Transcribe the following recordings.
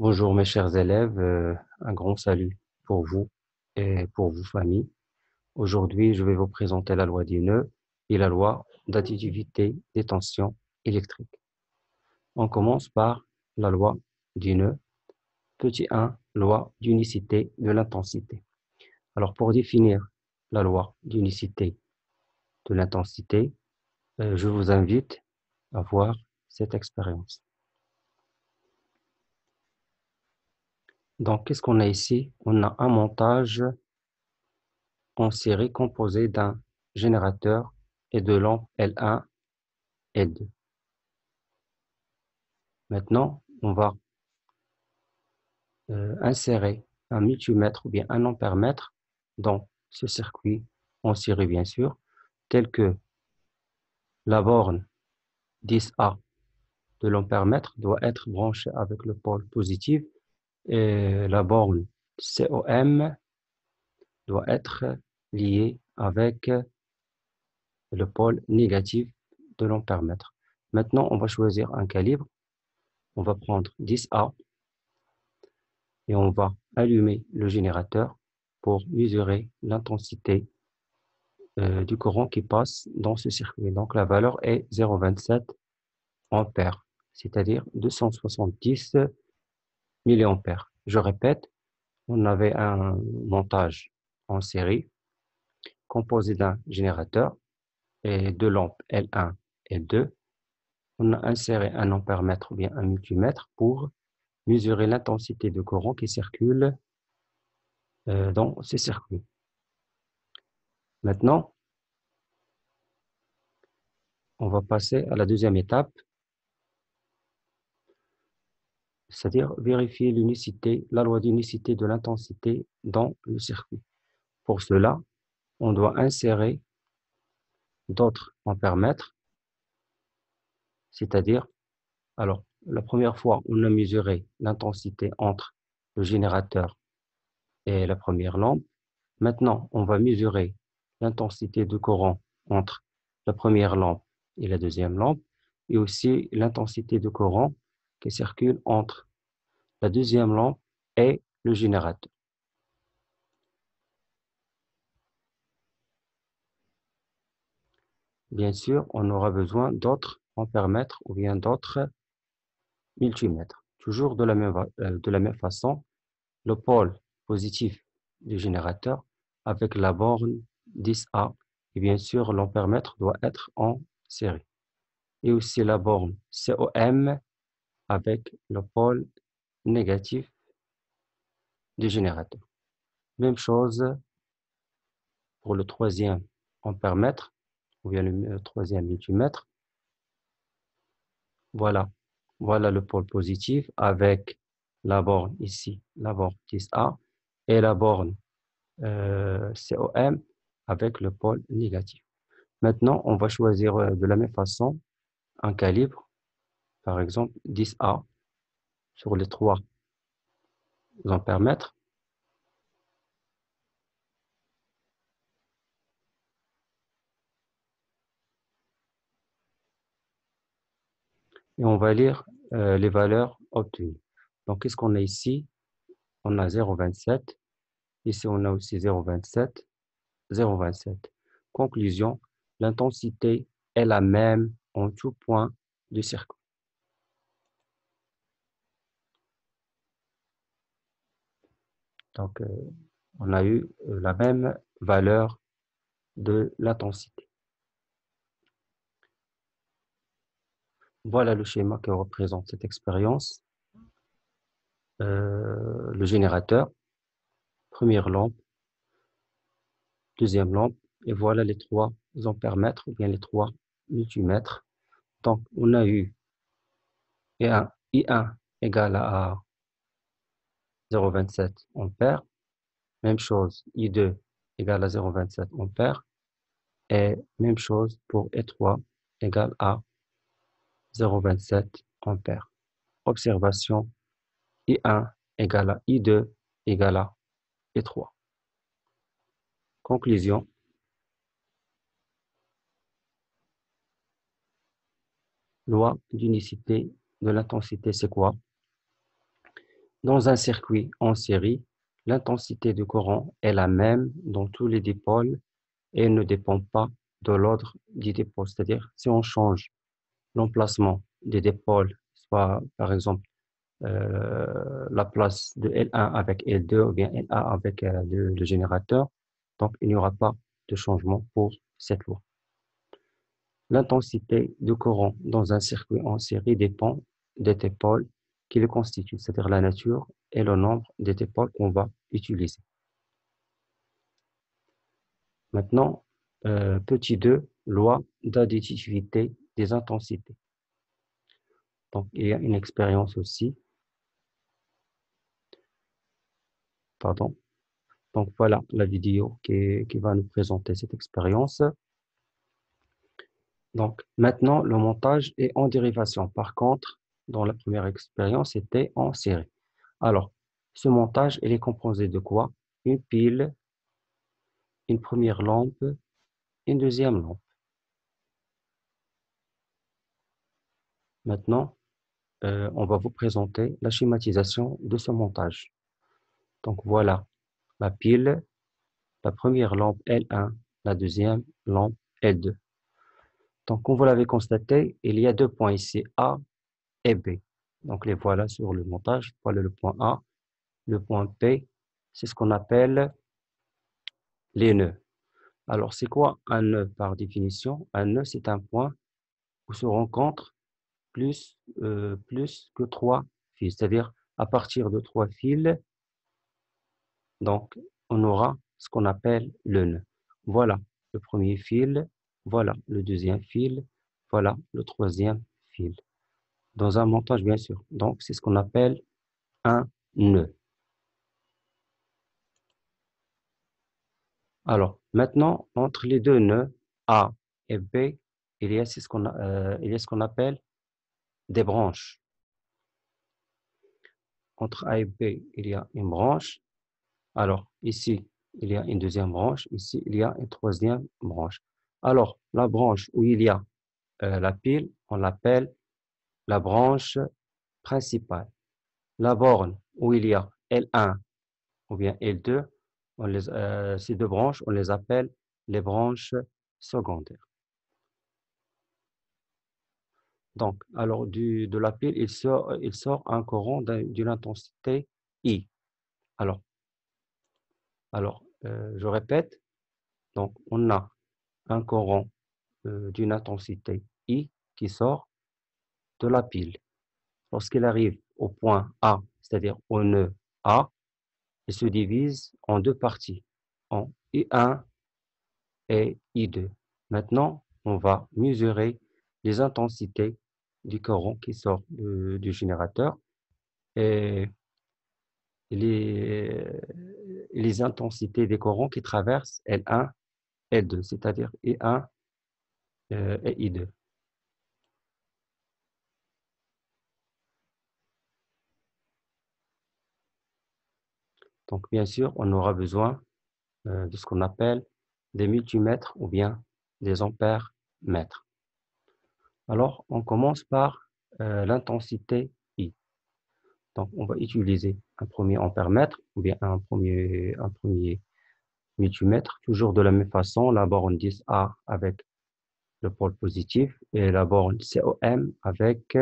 Bonjour mes chers élèves, un grand salut pour vous et pour vos familles. Aujourd'hui, je vais vous présenter la loi du nœud et la loi d'additivité des tensions électriques. On commence par la loi du nœud. Petit 1, loi d'unicité de l'intensité. Alors pour définir la loi d'unicité de l'intensité, je vous invite à voir cette expérience. Donc, qu'est-ce qu'on a ici? On a un montage en série composé d'un générateur et de lampes L1 et L2. Maintenant, on va insérer un multimètre ou bien un ampèremètre dans ce circuit en série, bien sûr, tel que la borne 10A de l'ampèremètre doit être branchée avec le pôle positif et la borne COM doit être liée avec le pôle négatif de l'ampèremètre. Maintenant, on va choisir un calibre. On va prendre 10A et on va allumer le générateur pour mesurer l'intensité du courant qui passe dans ce circuit. Donc, la valeur est 0,27 ampères, c'est-à-dire 270 milliampères. Je répète, on avait un montage en série composé d'un générateur et deux lampes L1 et L2. On a inséré un ampèremètre ou bien un multimètre pour mesurer l'intensité de courant qui circule dans ce circuit. Maintenant, on va passer à la deuxième étape, c'est-à-dire vérifier l'unicité, la loi d'unicité de l'intensité dans le circuit. Pour cela, on doit insérer d'autres ampèremètres, c'est-à-dire, alors, la première fois, on a mesuré l'intensité entre le générateur et la première lampe. Maintenant, on va mesurer l'intensité de courant entre la première lampe et la deuxième lampe, et aussi l'intensité de courant qui circule entre la deuxième lampe et le générateur. Bien sûr, on aura besoin d'autres ampèremètres ou bien d'autres multimètres. Toujours de la même façon, le pôle positif du générateur avec la borne 10A. Et bien sûr, l'ampèremètre doit être en série. Et aussi la borne COM avec le pôle négatif du générateur. Même chose pour le troisième ampèremètre ou bien le troisième multimètre. Voilà. Voilà le pôle positif avec la borne ici, la borne 10A et la borne COM avec le pôle négatif. Maintenant, on va choisir de la même façon un calibre, par exemple 10A sur les trois ampèremètres. Et on va lire les valeurs obtenues. Donc, qu'est-ce qu'on a ici? On a 0,27. Ici, on a aussi 0,27, 0,27. Conclusion, l'intensité est la même en tout point du circuit. Donc, on a eu la même valeur de l'intensité. Voilà le schéma qui représente cette expérience. Le générateur, première lampe, deuxième lampe, et voilà les trois ampèremètres ou bien les trois multimètres. Donc, on a eu I1 égale à 0,27 ampères. Même chose, I2 égale à 0,27 ampères. Et même chose pour E3 égale à 0,27 ampères. Observation, I1 égale à I2 égale à E3. Conclusion, loi d'unicité de l'intensité, c'est quoi? Dans un circuit en série, l'intensité du courant est la même dans tous les dipôles et ne dépend pas de l'ordre du dipôle. C'est-à-dire, si on change l'emplacement des dipôles, soit par exemple la place de L1 avec L2 ou bien L1 avec le générateur, donc il n'y aura pas de changement pour cette loi. L'intensité de courant dans un circuit en série dépend des dipôles qui le constituent, c'est-à-dire la nature et le nombre des dipôles qu'on va utiliser. Maintenant, petit 2, loi d'additivité des intensités. Donc, il y a une expérience aussi. Pardon. Donc, voilà la vidéo qui va nous présenter cette expérience. Donc, maintenant, le montage est en dérivation. Par contre, dans la première expérience, c'était en série. Alors, ce montage, il est composé de quoi? Une pile, une première lampe, une deuxième lampe. Maintenant, on va vous présenter la schématisation de ce montage. Donc, voilà la pile, la première lampe L1, la deuxième lampe L2. Donc, comme vous l'avez constaté, il y a deux points ici, A et B. Donc, les voilà sur le montage. Voilà le point A. Le point P, c'est ce qu'on appelle les nœuds. Alors, c'est quoi un nœud par définition? Un nœud, c'est un point où se rencontrent plus que trois fils. C'est-à-dire, à partir de trois fils, donc, on aura ce qu'on appelle le nœud. Voilà le premier fil, voilà le deuxième fil, voilà le troisième fil. Dans un montage, bien sûr. Donc, c'est ce qu'on appelle un nœud. Alors, maintenant, entre les deux nœuds, A et B, il y a ce qu'on appelle des branches. Entre A et B, il y a une branche. Alors, ici, il y a une deuxième branche. Ici, il y a une troisième branche. Alors, la branche où il y a la pile, on l'appelle la branche principale. La borne où il y a L1 ou bien L2, ces deux branches, on les appelle les branches secondaires. Donc, alors de la pile, il sort un courant d'une intensité I. Alors, je répète, donc on a un courant d'une intensité I qui sort de la pile. Lorsqu'il arrive au point A, c'est-à-dire au nœud A, il se divise en deux parties, en I1 et I2. Maintenant, on va mesurer les intensités du courant qui sort du générateur et les intensités des courants qui traversent L1, L2, c'est-à-dire I1 et I2. Donc, bien sûr, on aura besoin de ce qu'on appelle des multimètres ou bien des ampères mètres. Alors, on commence par l'intensité I. Donc, on va utiliser un premier ampère-mètre ou bien un premier multimètre, toujours de la même façon, la borne 10A avec le pôle positif et la borne COM avec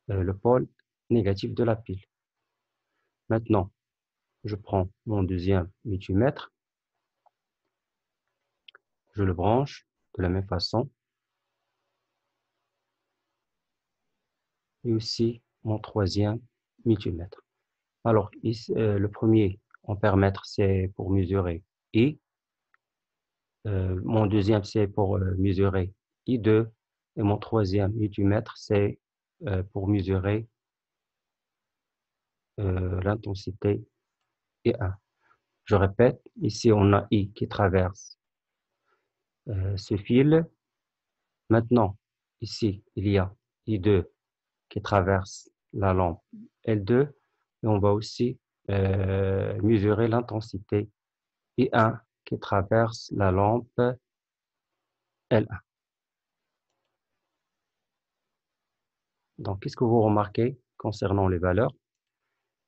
le pôle négatif de la pile. Maintenant, je prends mon deuxième multimètre, je le branche de la même façon et aussi mon troisième multimètre. Alors, ici, le premier ampère-mètre, c'est pour mesurer I. Mon deuxième, c'est pour mesurer I2. Et mon troisième multimètre, c'est pour mesurer l'intensité I1. Je répète, ici, on a I qui traverse ce fil. Maintenant, ici, il y a I2 qui traverse la lampe L2. Et on va aussi mesurer l'intensité I1 qui traverse la lampe L1. Donc, qu'est-ce que vous remarquez concernant les valeurs?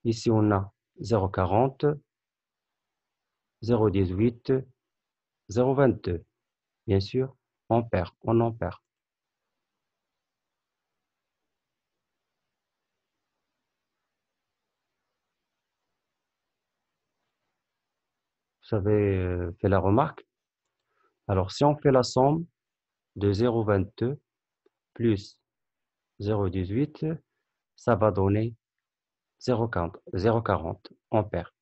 Ici, on a 0,40, 0,18, 0,22. Bien sûr, ampères, en ampères. Vous avez fait la remarque? Alors, si on fait la somme de 0,22 plus 0,18, ça va donner 0,40 ampères.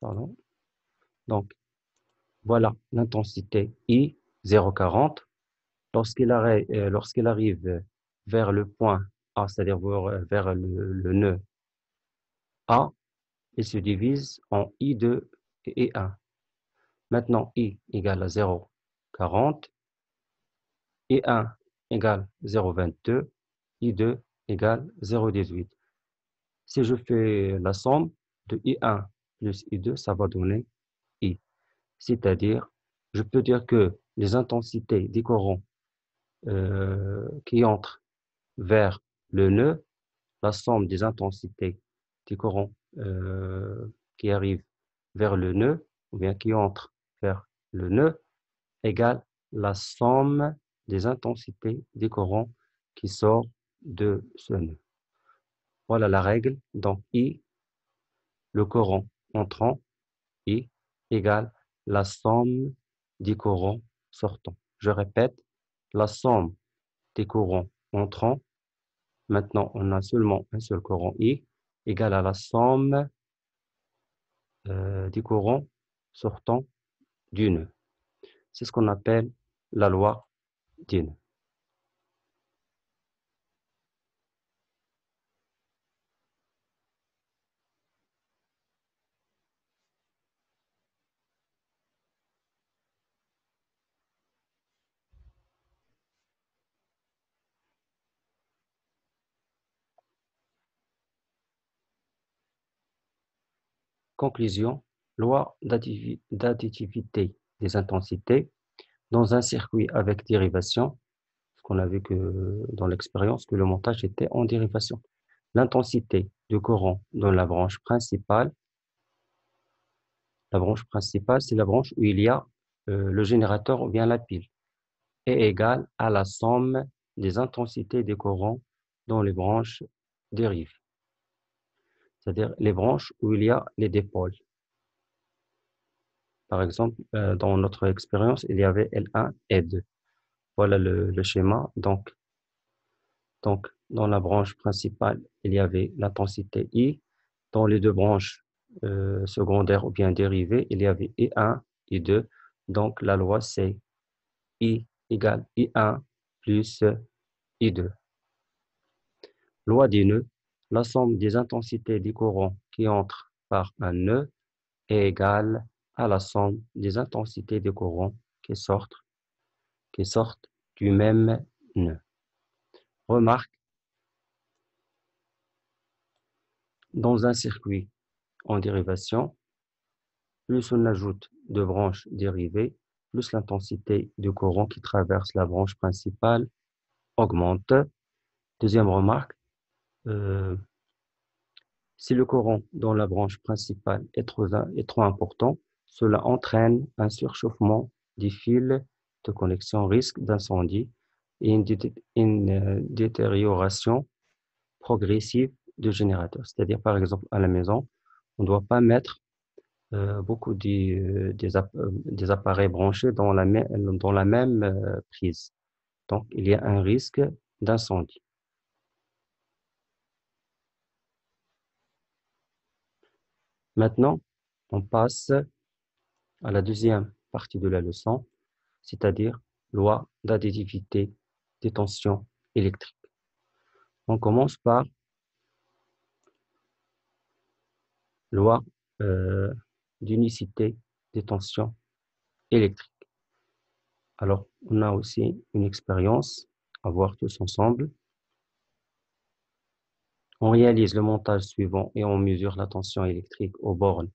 Pardon. Donc, voilà l'intensité I, 0,40. Lorsqu'il arrive vers le point A, c'est-à-dire vers le nœud A, il se divise en I2 et I1. Maintenant, I égale à 0,40, I1 égale 0,22, I2 égale 0,18. Si je fais la somme de I1 plus I2, ça va donner I. C'est-à-dire, je peux dire que les intensités des courants qui entrent vers le nœud, la somme des intensités des courants qui arrivent vers le nœud, ou bien qui entrent vers le nœud, égale la somme des intensités des courants qui sortent de ce nœud. Voilà la règle. Donc, I, le courant entrant, I, égale la somme des courants sortants. Je répète, la somme des courants entrants, maintenant on a seulement un seul courant I, égale à la somme des courants sortants du nœud. C'est ce qu'on appelle la loi d'In. Conclusion, loi d'additivité des intensités dans un circuit avec dérivation, parce qu'on a vu que dans l'expérience que le montage était en dérivation. L'intensité de courant dans la branche principale, c'est la branche où il y a le générateur ou bien la pile, est égale à la somme des intensités des courants dans les branches dérivées, c'est-à-dire les branches où il y a les dipôles. Par exemple, dans notre expérience, il y avait L1 et 2. Voilà le schéma. Donc, dans la branche principale, il y avait l'intensité I. Dans les deux branches secondaires ou bien dérivées, il y avait I1, I2. Donc, la loi, c'est I égale I1 plus I2. Loi des nœuds. La somme des intensités des courants qui entrent par un nœud est égale à la somme des intensités des courants qui sortent du même nœud. Remarque, dans un circuit en dérivation, plus on ajoute de branches dérivées, plus l'intensité du courant qui traverse la branche principale augmente. Deuxième remarque, euh, si le courant dans la branche principale est trop important, cela entraîne un surchauffement des fils de connexion, risque d'incendie et une détérioration progressive du générateur. C'est-à-dire, par exemple, à la maison, on ne doit pas mettre beaucoup des appareils branchés dans la même prise. Donc, il y a un risque d'incendie. Maintenant, on passe à la deuxième partie de la leçon, c'est-à-dire loi d'additivité des tensions électriques. On commence par loi euh, d'unicité des tensions électriques. Alors, on a aussi une expérience à voir tous ensemble. On réalise le montage suivant et on mesure la tension électrique aux bornes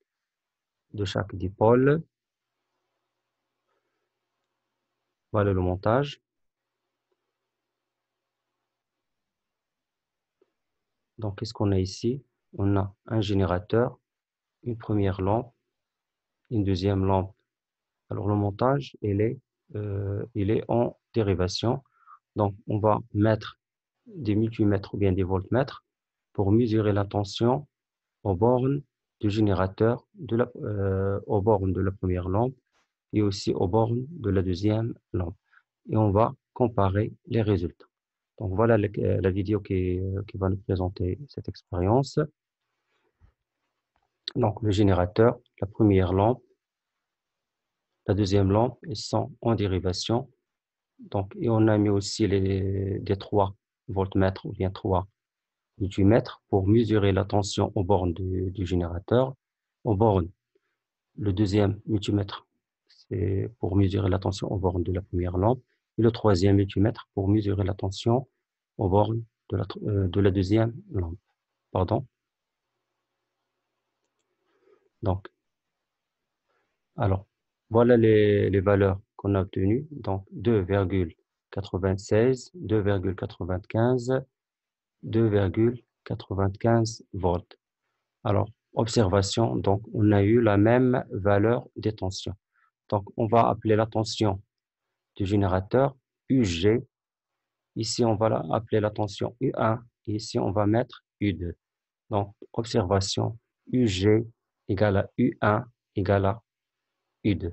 de chaque dipôle. Voilà le montage. Donc, qu'est-ce qu'on a ici? On a un générateur, une première lampe, une deuxième lampe. Alors, le montage, il est en dérivation. Donc, on va mettre des multimètres ou bien des voltmètres pour mesurer la tension aux bornes du générateur, aux bornes de la première lampe et aussi aux bornes de la deuxième lampe. Et on va comparer les résultats. Donc voilà la vidéo qui va nous présenter cette expérience. Donc le générateur, la première lampe, la deuxième lampe, ils sont en dérivation. Donc, et on a mis aussi des 3 voltmètres ou bien 3 multimètres pour mesurer la tension aux bornes du générateur. Aux bornes, le deuxième multimètre, c'est pour mesurer la tension aux bornes de la première lampe. Et le troisième multimètre pour mesurer la tension aux bornes de la deuxième lampe. Pardon. Donc, alors, voilà les valeurs qu'on a obtenues. Donc, 2,96, 2,95, 2,95 volts. Alors, observation, donc, on a eu la même valeur des tensions. Donc, on va appeler la tension du générateur UG. Ici, on va appeler la tension U1. Et ici, on va mettre U2. Donc, observation UG égale à U1 égale à U2.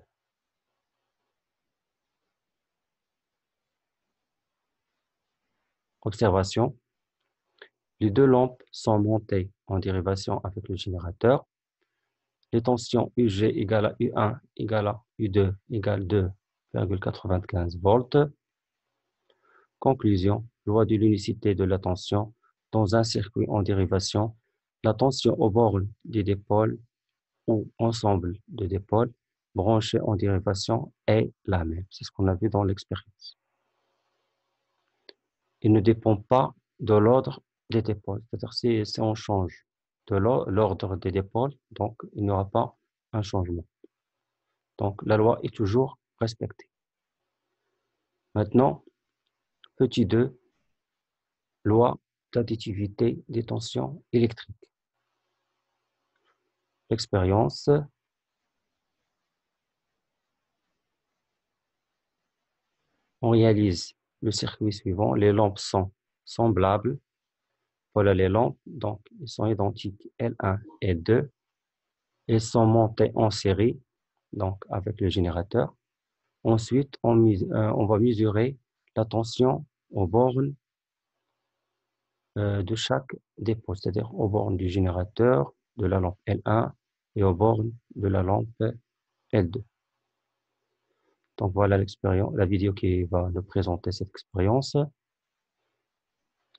Observation. Les deux lampes sont montées en dérivation avec le générateur. Les tensions UG égale à U1 égale à U2 égale 2,95 volts. Conclusion. Loi de l'unicité de la tension. Dans un circuit en dérivation, la tension aux bornes des dipôles ou ensemble de dipôles branchés en dérivation est la même. C'est ce qu'on a vu dans l'expérience. Il ne dépend pas de l'ordre des dipôles. C'est-à-dire si on change de l'ordre des dipôles, donc il n'y aura pas un changement. Donc la loi est toujours respectée. Maintenant, petit 2, loi d'additivité des tensions électriques. L'expérience. On réalise le circuit suivant. Les lampes sont semblables. Voilà les lampes. Donc, elles sont identiques L1 et 2. Elles sont montées en série, donc avec le générateur. Ensuite, on va mesurer la tension aux bornes de chaque dépôt, c'est-à-dire aux bornes du générateur de la lampe L1 et aux bornes de la lampe L2. Donc voilà l'expérience, la vidéo qui va nous présenter cette expérience.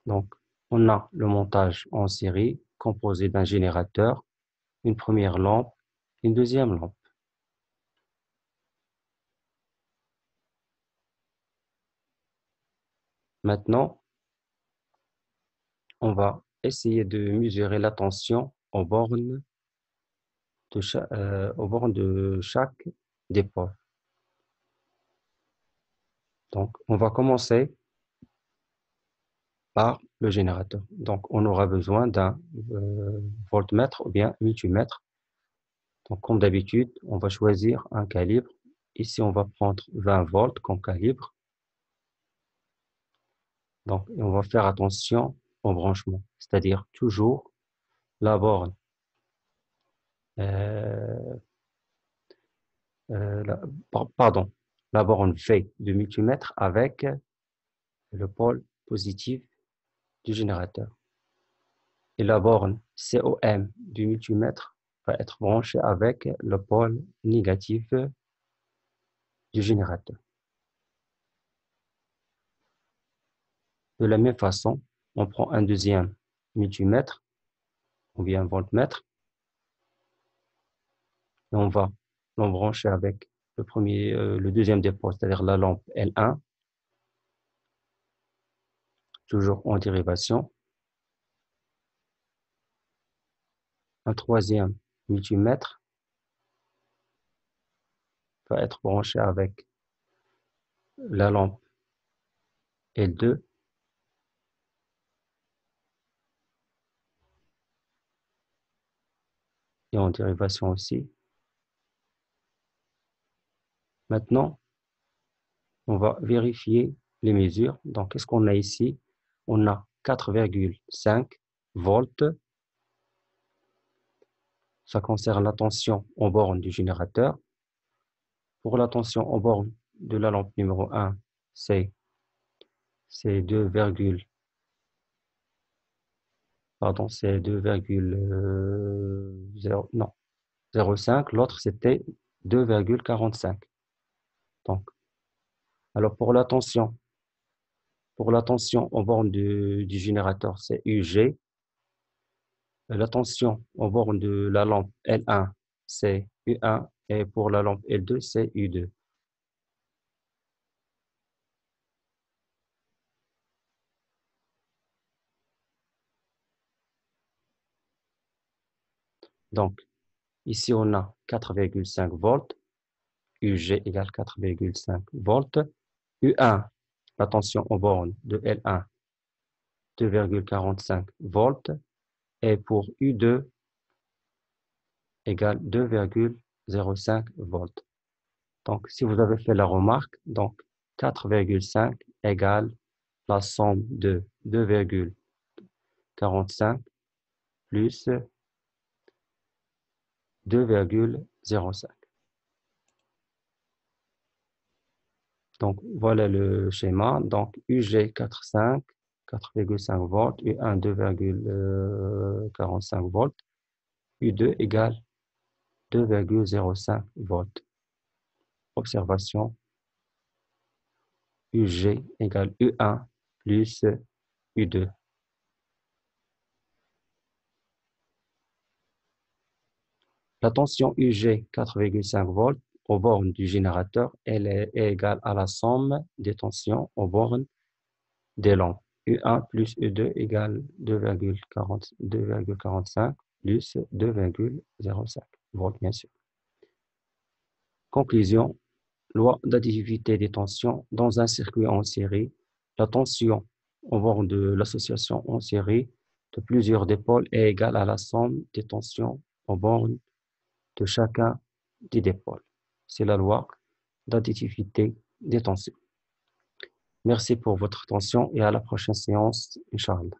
Donc, on a le montage en série composé d'un générateur, une première lampe, une deuxième lampe. Maintenant, on va essayer de mesurer la tension aux bornes de chaque dépôt. Donc, on va commencer par le générateur. Donc, on aura besoin d'un voltmètre ou bien multimètre. Donc, comme d'habitude, on va choisir un calibre. Ici, on va prendre 20 volts comme calibre. Donc, on va faire attention au branchement, c'est-à-dire toujours la borne, euh, euh, la, pardon, la borne V du multimètre avec le pôle positif du générateur. Et la borne COM du multimètre va être branchée avec le pôle négatif du générateur. De la même façon, on prend un deuxième multimètre ou bien voltmètre et on va l'embrancher avec le deuxième dépôt, c'est-à-dire la lampe L1, toujours en dérivation. Un troisième multimètre va être branché avec la lampe L2 et en dérivation aussi. Maintenant, on va vérifier les mesures. Donc, qu'est-ce qu'on a ici? On a 4,5 volts. Ça concerne la tension en borne du générateur. Pour la tension en borne de la lampe numéro 1, c'est 2, pardon, c'est 2,0, non, 0,5. L'autre, c'était 2,45. Donc, alors pour la tension en borne du générateur, c'est UG. La tension en borne de la lampe L1, c'est U1. Et pour la lampe L2, c'est U2. Donc, ici, on a 4,5 volts. UG égale 4,5 volts. U1, la tension en borne de L1, 2,45 volts. Et pour U2, égale 2,05 volts. Donc, si vous avez fait la remarque, donc 4,5 égale la somme de 2,45 plus 2,05. Donc, voilà le schéma. Donc, UG 4,5 volts, U1 2,45 volts, U2 égale 2,05 volts. Observation, UG égale U1 plus U2. La tension UG 4,5 volts aux bornes du générateur, elle est égale à la somme des tensions aux bornes des lampes. U1 plus U2 égale 2,45 plus 2,05 volts, bien sûr. Conclusion, loi d'additivité des tensions dans un circuit en série. La tension aux bornes de l'association en série de plusieurs dipôles est égale à la somme des tensions aux bornes de chacun des dipôles. C'est la loi d'additivité des tensions. Merci pour votre attention et à la prochaine séance, Inch'Allah.